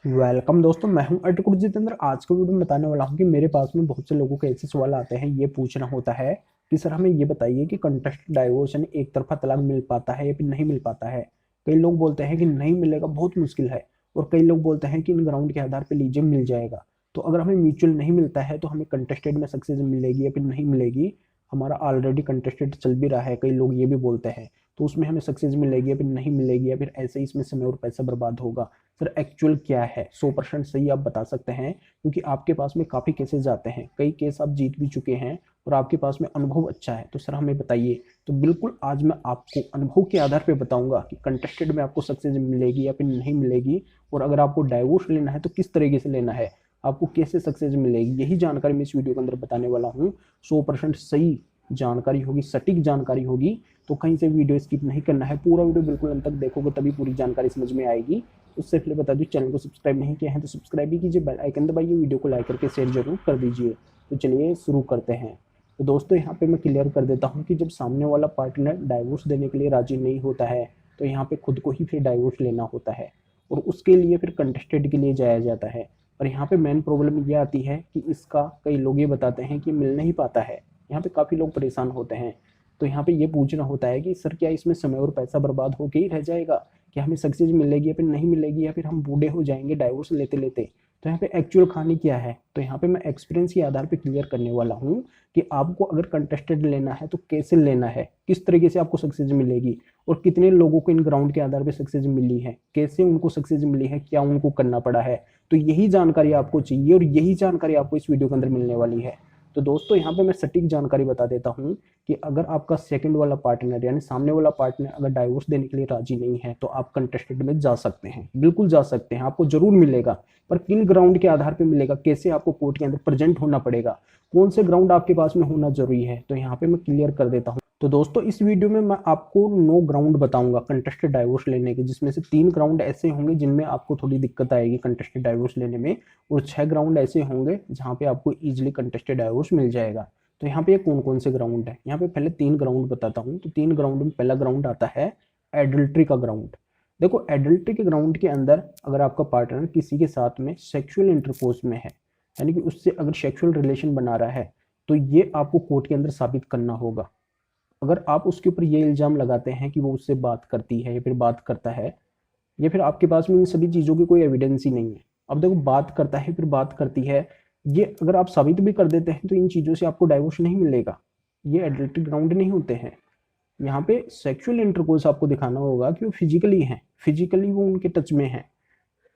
Welcome दोस्तों, मैं हूं अर्टिकुट जितेंद्र। आज के वीडियो में बताने वाला हूं कि मेरे पास में बहुत से लोगों के ऐसे सवाल आते हैं। ये पूछना होता है कि सर हमें ये बताइए कि कंटेस्टेड डाइवोर्स यानी एक तरफा तलाक मिल पाता है या फिर नहीं मिल पाता है। कई लोग बोलते हैं कि नहीं मिलेगा, बहुत मुश्किल है, और कई लोग बोलते हैं कि इन ग्राउंड के आधार पर लीजिए मिल जाएगा। तो अगर हमें म्यूचुअल नहीं मिलता है तो हमें कंटेस्टेड में सक्सेस मिलेगी या फिर नहीं मिलेगी। हमारा ऑलरेडी कंटेस्टेड चल भी रहा है, कई लोग ये भी बोलते हैं, तो उसमें हमें सक्सेस मिलेगी या फिर नहीं मिलेगी, या फिर ऐसे ही इसमें समय और पैसा बर्बाद होगा। सर एक्चुअल क्या है, 100% सही आप बता सकते हैं, क्योंकि आपके पास में काफ़ी केसेस आते हैं, कई केस आप जीत भी चुके हैं और आपके पास में अनुभव अच्छा है। तो सर हमें बताइए। तो बिल्कुल आज मैं आपको अनुभव के आधार पर बताऊंगा कि कंटेस्टेड में आपको सक्सेस मिलेगी या फिर नहीं मिलेगी, और अगर आपको डाइवोर्स लेना है तो किस तरीके से लेना है, आपको कैसे सक्सेस मिलेगी, यही जानकारी मैं इस वीडियो के अंदर बताने वाला हूँ। 100% सही जानकारी होगी, सटीक जानकारी होगी, तो कहीं से वीडियो स्किप नहीं करना है। पूरा वीडियो बिल्कुल अंत तक देखोगे तभी पूरी जानकारी समझ में आएगी। उससे पहले बता दूं, चैनल को सब्सक्राइब नहीं किया है तो सब्सक्राइब भी कीजिए, बेल आइकन दबाइए, वीडियो को लाइक करके शेयर जरूर कर दीजिए। तो चलिए शुरू करते हैं। तो दोस्तों यहाँ पे मैं क्लियर कर देता हूँ कि जब सामने वाला पार्टनर डाइवोर्स देने के लिए राजी नहीं होता है तो यहाँ पे खुद को ही फिर डाइवोर्स लेना होता है, और उसके लिए फिर कंटेस्टेड के लिए जाया जाता है। और यहाँ पे मेन प्रॉब्लम ये आती है कि इसका कई लोग ये बताते हैं कि मिल नहीं पाता है। यहाँ पे काफ़ी लोग परेशान होते हैं। तो यहाँ पे ये पूछना होता है कि सर क्या इसमें समय और पैसा बर्बाद होके ही रह जाएगा, क्या हमें सक्सेस मिलेगी या फिर नहीं मिलेगी, या फिर हम बूढ़े हो जाएंगे डाइवोर्स लेते लेते। तो यहाँ पे एक्चुअल कहानी क्या है, तो यहाँ पे मैं एक्सपीरियंस के आधार पे क्लियर करने वाला हूँ कि आपको अगर कंटेस्टेड लेना है तो कैसे लेना है, किस तरीके से आपको सक्सेस मिलेगी, और कितने लोगों को इन ग्राउंड के आधार पे सक्सेस मिली है, कैसे उनको सक्सेस मिली है, क्या उनको करना पड़ा है। तो यही जानकारी आपको चाहिए और यही जानकारी आपको इस वीडियो के अंदर मिलने वाली है। तो दोस्तों यहाँ पे मैं सटीक जानकारी बता देता हूँ कि अगर आपका सेकंड वाला पार्टनर यानी सामने वाला पार्टनर अगर डाइवोर्स देने के लिए राजी नहीं है तो आप कंटेस्टेड में जा सकते हैं, बिल्कुल जा सकते हैं, आपको जरूर मिलेगा। पर किन ग्राउंड के आधार पर मिलेगा, कैसे आपको कोर्ट के अंदर प्रेजेंट होना पड़ेगा, कौन से ग्राउंड आपके पास में होना जरूरी है, तो यहाँ पे मैं क्लियर कर देता हूँ। तो दोस्तों इस वीडियो में मैं आपको 9 ग्राउंड बताऊंगा कंटेस्टेड डाइवोर्स लेने के, जिसमें से 3 ग्राउंड ऐसे होंगे जिनमें आपको थोड़ी दिक्कत आएगी कंटेस्टेड डाइवोर्स लेने में, और 6 ग्राउंड ऐसे होंगे जहां पे आपको इजीली कंटेस्टेड डाइवोर्स मिल जाएगा। तो यहाँ पे ये कौन कौन से ग्राउंड है, यहाँ पे पहले 3 ग्राउंड बताता हूँ। तो 3 ग्राउंड में पहला ग्राउंड आता है एडल्ट्री का ग्राउंड। देखो एडल्ट्री के ग्राउंड के अंदर अगर आपका पार्टनर किसी के साथ में सेक्सुअल इंटरकोर्स में है, यानी कि उससे अगर सेक्सुअल रिलेशन बना रहा है, तो ये आपको कोर्ट के अंदर साबित करना होगा। अगर आप उसके ऊपर ये इल्ज़ाम लगाते हैं कि वो उससे बात करती है या फिर बात करता है, या फिर आपके पास में इन सभी चीज़ों की कोई एविडेंस ही नहीं है। अब देखो बात करता है फिर बात करती है, ये अगर आप साबित भी कर देते हैं तो इन चीज़ों से आपको डाइवोर्स नहीं मिलेगा, ये एडल्ट्री ग्राउंड नहीं होते हैं। यहाँ पे सेक्सुअल इंटरकोर्स आपको दिखाना होगा कि वो फिजिकली हैं, फिजिकली वो उनके टच में है,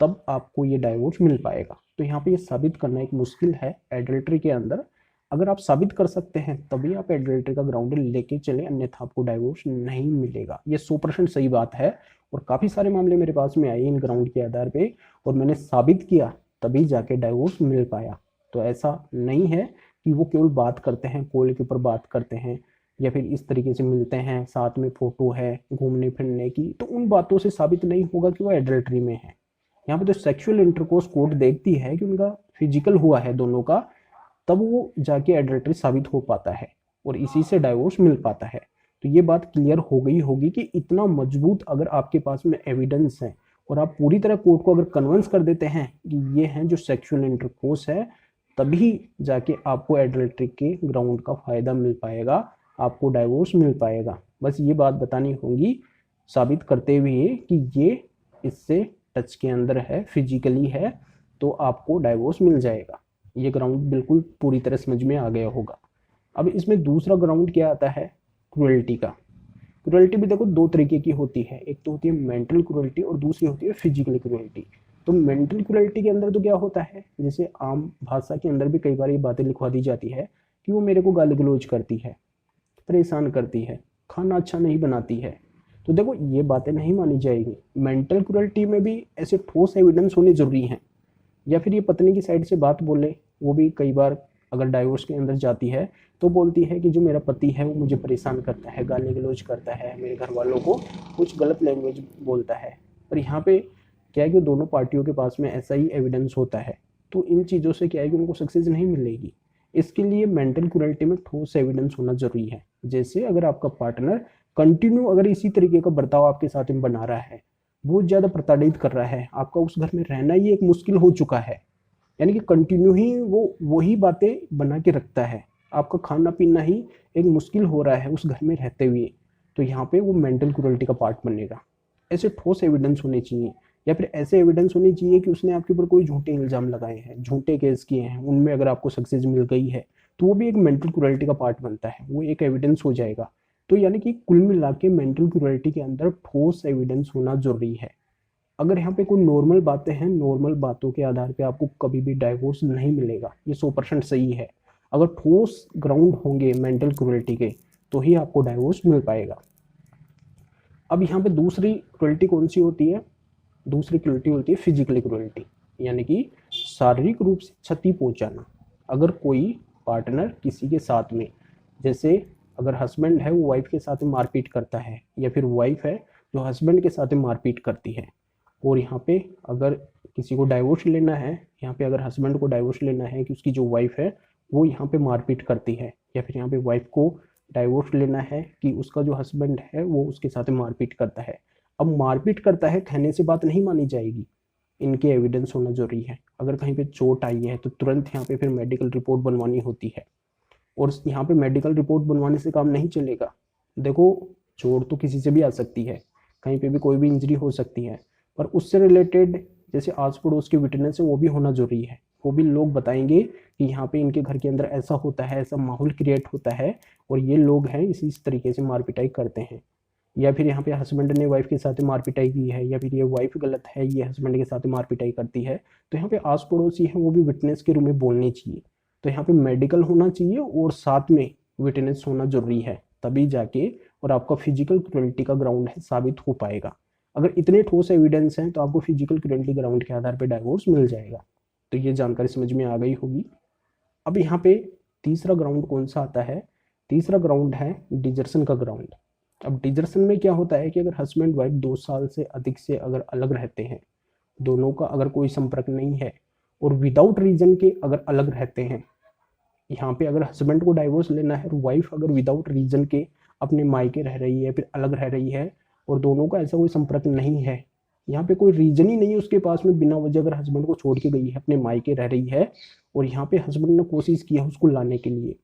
तब आपको ये डाइवोर्स मिल पाएगा। तो यहाँ पे ये साबित करना एक मुश्किल है एडल्ट्री के अंदर। अगर आप साबित कर सकते हैं तभी आप एडल्ट्री का ग्राउंड लेके चले, अन्यथा आपको डाइवोर्स नहीं मिलेगा। ये 100% सही बात है, और काफ़ी सारे मामले मेरे पास में आए इन ग्राउंड के आधार पे, और मैंने साबित किया तभी जाके डाइवोर्स मिल पाया। तो ऐसा नहीं है कि वो केवल बात करते हैं, कॉल के ऊपर बात करते हैं, या फिर इस तरीके से मिलते हैं, साथ में फोटो है घूमने फिरने की, तो उन बातों से साबित नहीं होगा कि वो एडल्ट्री में है। यहाँ पे तो सेक्सुअल इंटरकोर्स कोर्ट देखती है कि उनका फिजिकल हुआ है दोनों का, तब वो जाके एडल्ट्री साबित हो पाता है और इसी से डाइवोर्स मिल पाता है। तो ये बात क्लियर हो गई होगी कि इतना मजबूत अगर आपके पास में एविडेंस है और आप पूरी तरह कोर्ट को अगर कन्विंस कर देते हैं कि ये हैं जो सेक्सुअल इंटरकोर्स है, तभी जाके आपको एडल्ट्री के ग्राउंड का फायदा मिल पाएगा, आपको डाइवोर्स मिल पाएगा। बस ये बात बतानी होगी साबित करते हुए कि ये इससे टच के अंदर है, फिजिकली है, तो आपको डाइवोर्स मिल जाएगा। ये ग्राउंड बिल्कुल पूरी तरह समझ में आ गया होगा। अब इसमें दूसरा ग्राउंड क्या आता है, क्रुएल्टी का। क्रुएल्टी भी देखो 2 तरीके की होती है, एक तो होती है मेंटल क्रुएल्टी और दूसरी होती है फिजिकल क्रुएल्टी। तो मेंटल क्रुएल्टी के अंदर तो क्या होता है, जैसे आम भाषा के अंदर भी कई बार ये बातें लिखवा दी जाती है कि वो मेरे को गाली गलौज करती है, परेशान करती है, खाना अच्छा नहीं बनाती है। तो देखो ये बातें नहीं मानी जाएगी। मेंटल क्रुएल्टी में भी ऐसे ठोस एविडेंस होने जरूरी हैं, या फिर ये पत्नी की साइड से बात बोले। वो भी कई बार अगर डाइवोर्स के अंदर जाती है तो बोलती है कि जो मेरा पति है वो मुझे परेशान करता है, गाली गलौज करता है, मेरे घर वालों को कुछ गलत लैंग्वेज बोलता है। पर यहाँ पे क्या है कि दोनों पार्टियों के पास में ऐसा ही एविडेंस होता है, तो इन चीज़ों से क्या है कि उनको सक्सेस नहीं मिलेगी। इसके लिए मेंटल क्रुएल्टी में ठोस एविडेंस होना जरूरी है। जैसे अगर आपका पार्टनर कंटिन्यू अगर इसी तरीके का बर्ताव आपके साथ में बना रहा है, बहुत ज़्यादा प्रताड़ित कर रहा है, आपका उस घर में रहना ही एक मुश्किल हो चुका है, यानी कि कंटिन्यू ही वो वही बातें बना के रखता है, आपका खाना पीना ही एक मुश्किल हो रहा है उस घर में रहते हुए, तो यहाँ पे वो मेंटल क्रूरल्टी का पार्ट बनेगा। ऐसे ठोस एविडेंस होने चाहिए, या फिर ऐसे एविडेंस होने चाहिए कि उसने आपके ऊपर कोई झूठे इल्ज़ाम लगाए हैं, झूठे केस किए हैं, उनमें अगर आपको सक्सेस मिल गई है तो वो भी एक मेंटल क्रूरल्टी का पार्ट बनता है, वो एक एविडेंस हो जाएगा। तो यानी कि कुल मिला के मेंटल क्रूरल्टी के अंदर ठोस एविडेंस होना जरूरी है। अगर यहाँ पे कोई नॉर्मल बातें हैं, नॉर्मल बातों के आधार पे आपको कभी भी डाइवोर्स नहीं मिलेगा, ये 100% सही है। अगर ठोस ग्राउंड होंगे मेंटल क्रूरल्टी के तो ही आपको डाइवोर्स मिल पाएगा। अब यहाँ पे दूसरी क्रूरल्टी कौन सी होती है? दूसरी क्रूरल्टी होती है फिजिकली क्रूरल्टी, यानी कि शारीरिक रूप से क्षति पहुंचाना। अगर कोई पार्टनर किसी के साथ में, जैसे अगर हस्बैंड है वो वाइफ के साथ मारपीट करता है, या फिर वाइफ है जो हस्बैंड के साथ मारपीट करती है, और यहाँ पे अगर किसी को डाइवोर्स लेना है, यहाँ पे अगर हस्बैंड को डाइवोर्स लेना है कि उसकी जो वाइफ है वो यहाँ पे मारपीट करती है, या फिर यहाँ पे वाइफ को डाइवोर्स लेना है कि उसका जो हस्बैंड है वो उसके साथ मारपीट करता है। अब मारपीट करता है कहने से बात नहीं मानी जाएगी, इनके एविडेंस होना जरूरी है। अगर कहीं पे चोट आई है तो तुरंत यहाँ पे फिर मेडिकल रिपोर्ट बनवानी होती है, और यहाँ पे मेडिकल रिपोर्ट बनवाने से काम नहीं चलेगा। देखो, चोट तो किसी से भी आ सकती है, कहीं पे भी कोई भी इंजरी हो सकती है, पर उससे रिलेटेड जैसे आस पड़ोस के विटनेस है वो भी होना जरूरी है। वो भी लोग बताएंगे कि यहाँ पे इनके घर के अंदर ऐसा होता है, ऐसा माहौल क्रिएट होता है, और ये लोग हैं इस तरीके से मार पिटाई करते हैं। या फिर यहाँ पे हस्बैंड ने वाइफ के साथ मार पिटाई की है, या फिर ये वाइफ गलत है, ये हस्बैंड के साथ मार पिटाई करती है, तो यहाँ पे आस पड़ोसी है वो भी विटनेस के रूप में बोलने चाहिए। तो यहाँ पे मेडिकल होना चाहिए और साथ में विटनेस होना जरूरी है, तभी जाके और आपका फिजिकल क्रूरल्टी का ग्राउंड है साबित हो पाएगा। अगर इतने ठोस एविडेंस हैं तो आपको फिजिकल क्रूरल्टी ग्राउंड के आधार पर डाइवोर्स मिल जाएगा। तो ये जानकारी समझ में आ गई होगी। अब यहाँ पे तीसरा ग्राउंड कौन सा आता है? तीसरा ग्राउंड है डिजर्सन का ग्राउंड। अब डिजर्सन में क्या होता है कि अगर हस्बैंड वाइफ 2 साल से अधिक से अगर अलग रहते हैं, दोनों का अगर कोई संपर्क नहीं है, और विदाउट रीजन के अगर अलग रहते हैं, यहाँ पे अगर हस्बैंड को डाइवोर्स लेना है और वाइफ अगर विदाउट रीजन के अपने मायके रह रही है, फिर अलग रह रही है, और दोनों का ऐसा कोई संपर्क नहीं है, यहाँ पे कोई रीजन ही नहीं है उसके पास में, बिना वजह अगर हस्बैंड को छोड़ के गई है, अपने मायके रह रही है, और यहाँ पे हस्बैंड ने कोशिश की है उसको लाने के लिए,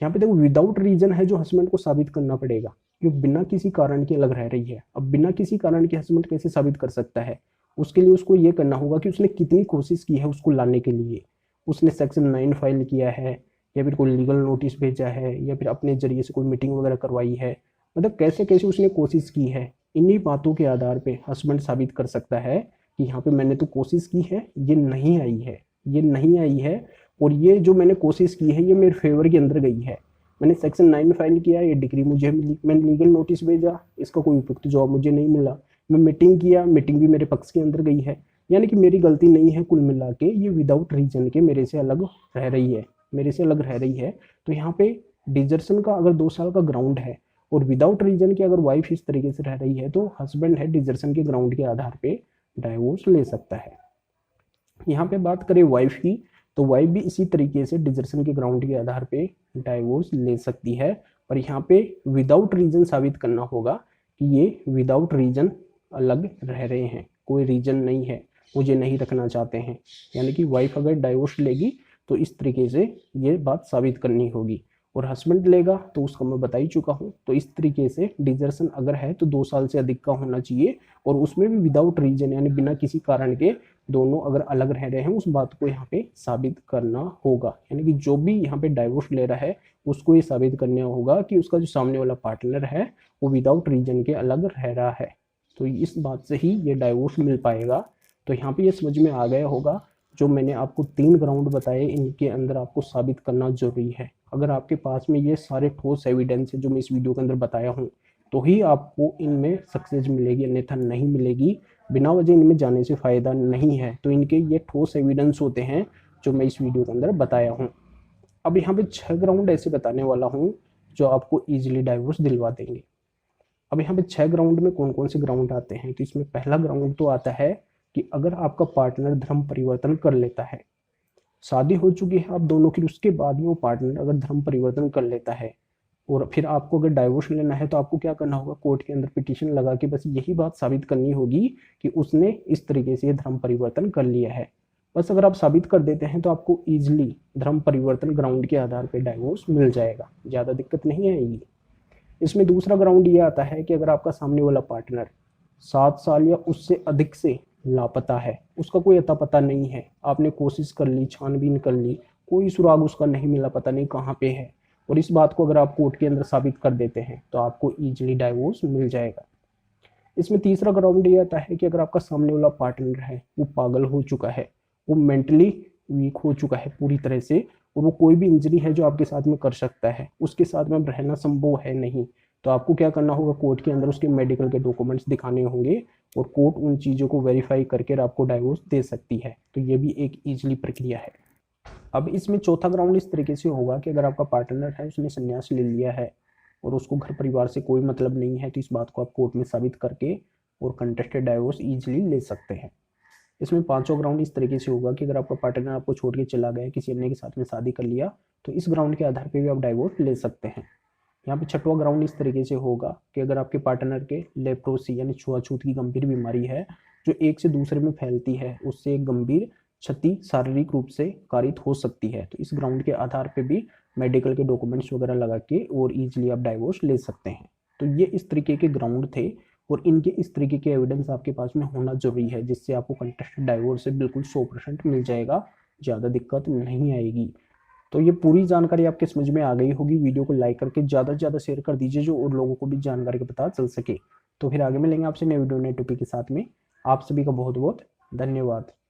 यहाँ पे देखो विदाउट रीजन है जो हस्बैंड को साबित करना पड़ेगा, क्योंकि बिना किसी कारण के अलग रह रही है। अब बिना किसी कारण के हस्बैंड कैसे साबित कर सकता है? उसके लिए उसको ये करना होगा कि उसने कितनी कोशिश की है उसको लाने के लिए, उसने सेक्शन 9 फाइल किया है, या फिर कोई लीगल नोटिस भेजा है, या फिर अपने जरिए से कोई मीटिंग वगैरह करवाई है, मतलब कैसे कैसे उसने कोशिश की है। इन्हीं बातों के आधार पे हस्बैंड साबित कर सकता है कि यहाँ पे मैंने तो कोशिश की है, ये नहीं आई है, ये नहीं आई है, और ये जो मैंने कोशिश की है ये मेरे फेवर के अंदर गई है। मैंने सेक्शन 9 फाइल किया, ये डिग्री मुझे मिली, मैंने लीगल नोटिस भेजा, इसका कोई उपयुक्त जवाब मुझे नहीं मिला, मैं मीटिंग किया, मीटिंग भी मेरे पक्ष के अंदर गई है, यानी कि मेरी गलती नहीं है। कुल मिला के ये विदाउट रीजन के मेरे से अलग रह रही है, मेरे से अलग रह रही है। तो यहाँ पे डिजर्सन का अगर 2 साल का ग्राउंड है, और विदाउट रीजन की अगर वाइफ इस तरीके से रह रही है, तो हस्बैंड है डिजर्सन के ग्राउंड के आधार पे डाइवोर्स ले सकता है। यहाँ पे बात करें वाइफ की, तो वाइफ भी इसी तरीके से डिजर्सन के ग्राउंड के आधार पे डाइवोर्स ले सकती है, पर यहाँ पे विदाउट रीजन साबित करना होगा कि ये विदाउट रीजन अलग रह रहे हैं, कोई रीजन नहीं है, मुझे नहीं रखना चाहते हैं। यानी कि वाइफ अगर डाइवोर्स लेगी तो इस तरीके से ये बात साबित करनी होगी, और हस्बैंड लेगा तो उसका मैं बता ही चुका हूँ। तो इस तरीके से डिजर्सन अगर है तो 2 साल से अधिक का होना चाहिए, और उसमें भी विदाउट रीजन, यानी बिना किसी कारण के दोनों अगर अलग रह रहे हैं, उस बात को यहाँ पे साबित करना होगा। यानी कि जो भी यहाँ पे डाइवोर्स ले रहा है उसको ये साबित करना होगा कि उसका जो सामने वाला पार्टनर है वो विदाउट रीजन के अलग रह रहा है, तो इस बात से ही ये डाइवोर्स मिल पाएगा। तो यहाँ पे ये समझ में आ गया होगा, जो मैंने आपको 3 ग्राउंड बताए इनके अंदर आपको साबित करना जरूरी है। अगर आपके पास में ये सारे ठोस एविडेंस है जो मैं इस वीडियो के अंदर बताया हूँ, तो ही आपको इनमें सक्सेस मिलेगी, अन्यथा नहीं मिलेगी। बिना वजह इनमें जाने से फ़ायदा नहीं है। तो इनके ये ठोस एविडेंस होते हैं जो मैं इस वीडियो के अंदर बताया हूँ। अब यहाँ पे 6 ग्राउंड ऐसे बताने वाला हूँ जो आपको ईजिली डाइवोर्स दिलवा देंगे। अब यहाँ पे 6 ग्राउंड में कौन कौन से ग्राउंड आते हैं, तो इसमें पहला ग्राउंड तो आता है कि अगर आपका पार्टनर धर्म परिवर्तन कर लेता है, शादी हो चुकी है आप दोनों की, उसके बाद भी वो पार्टनर अगर धर्म परिवर्तन कर लेता है, और फिर आपको अगर डाइवोर्स लेना है तो आपको क्या करना होगा, कोर्ट के अंदर पिटीशन लगा के बस यही बात साबित करनी होगी कि उसने इस तरीके से ये धर्म परिवर्तन कर लिया है। बस अगर आप साबित कर देते हैं तो आपको ईजिली धर्म परिवर्तन ग्राउंड के आधार पर डाइवोर्स मिल जाएगा, ज़्यादा दिक्कत नहीं आएगी। इसमें दूसरा ग्राउंड ये आता है कि अगर आपका सामने वाला पार्टनर 7 साल या उससे अधिक से लापता है, उसका कोई अता पता नहीं है, आपने कोशिश कर ली, छानबीन कर ली, कोई सुराग उसका नहीं मिला, पता नहीं कहाँ पे है, और इस बात को अगर आप कोर्ट के अंदर साबित कर देते हैं तो आपको ईजिली डाइवोर्स मिल जाएगा। इसमें तीसरा ग्राउंड ये आता है कि अगर आपका सामने वाला पार्टनर है वो पागल हो चुका है, वो मेंटली वीक हो चुका है पूरी तरह से, और वो कोई भी इंजरी है जो आपके साथ में कर सकता है उसके साथ में रहना संभव है नहीं, तो आपको क्या करना होगा, कोर्ट के अंदर उसके मेडिकल के डॉक्यूमेंट्स दिखाने होंगे और कोर्ट उन चीज़ों को वेरीफाई करके आपको डाइवोर्स दे सकती है। तो ये भी एक ईजिली प्रक्रिया है। अब इसमें चौथा ग्राउंड इस तरीके से होगा कि अगर आपका पार्टनर है उसने संन्यास ले लिया है और उसको घर परिवार से कोई मतलब नहीं है, तो इस बात को आप कोर्ट में साबित करके और कंटेस्टेड डाइवोर्स ईजिली ले सकते हैं। इसमें पांचों ग्राउंड इस तरीके से होगा कि अगर आपका पार्टनर आपको छोड़ के चला गया, किसी अन्य के साथ में शादी कर लिया, तो इस ग्राउंड के आधार पर भी आप डाइवोर्स ले सकते हैं। यहाँ पे छठवां ग्राउंड इस तरीके से होगा कि अगर आपके पार्टनर के लेप्रोसी यानी छुआछूत की गंभीर बीमारी है जो एक से दूसरे में फैलती है, उससे एक गंभीर क्षति शारीरिक रूप से कारित हो सकती है, तो इस ग्राउंड के आधार पे भी मेडिकल के डॉक्यूमेंट्स वगैरह लगा के और ईजिली आप डाइवोर्स ले सकते हैं। तो ये इस तरीके के ग्राउंड थे और इनके इस तरीके के एविडेंस आपके पास में होना जरूरी है, जिससे आपको कंटेस्टेड डाइवोर्स से बिल्कुल 100% मिल जाएगा, ज़्यादा दिक्कत नहीं आएगी। तो ये पूरी जानकारी आपके समझ में आ गई होगी। वीडियो को लाइक करके ज़्यादा से ज़्यादा शेयर कर दीजिए जो और लोगों को भी जानकारी का पता चल सके। तो फिर आगे मिलेंगे आपसे नए वीडियो नए टॉपिक के साथ में। आप सभी का बहुत बहुत धन्यवाद।